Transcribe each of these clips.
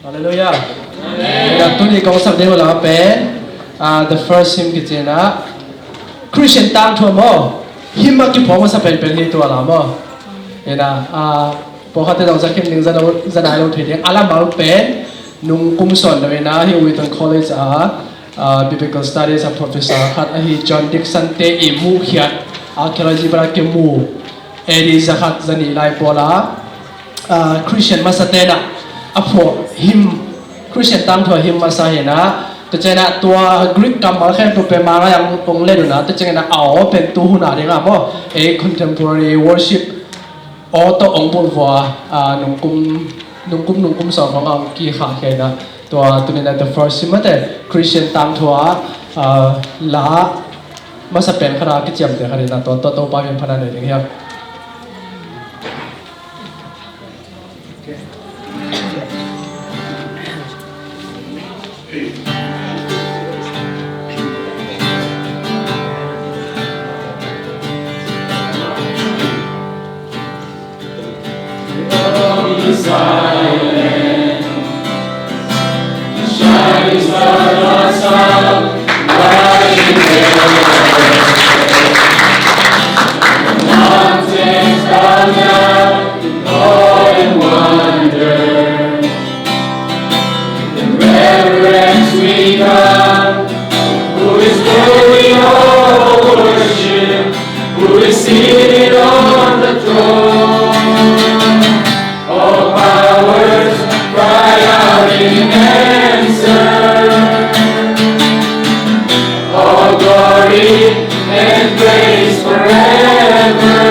Hallelujah. Today kong sabde wala pen. The first hymn kitena Christian tang thua mo. Hymn ki phom sa pen pen hi tu ala mo. Ena po khate dong sa hymn ning zanai lo thideng ala mal pen nung kum son na ena hi Wheaton College biblical studies professor khat hi John Dixon te imu hiat archaeology bara ke mu edi zakat zani lai pola Christian masatena apo him Christian tam thua him masahena to chena tua Greek kamal khen to pe manga yang pong le na to chena ao pen tu huna ringa mo a contemporary worship auto ongpul wa nungkum so phang ang ki kha khe na tua tunina the first simate Christian tam thua la masapen khara ki cham te khari na to pa pen phana ne ding ya Silent, shining star lights up, lighting the mountains bow down in awe and wonder. In reverence we come, who is worthy of worship, who is seated on the throne. All powers cry out in answer. All glory and praise forever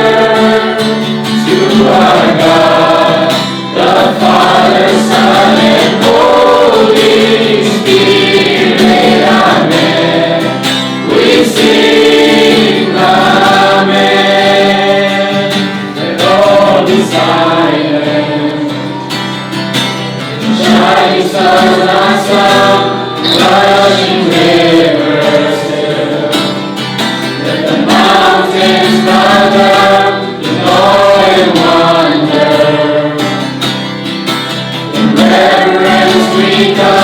to our God, the Father, Son, and Holy Spirit. Amen. We sing Amen. And all be silent. Shining stars lights up, rushing rivers still. Let the mountains bow down in awe and wonder. In reverence we come.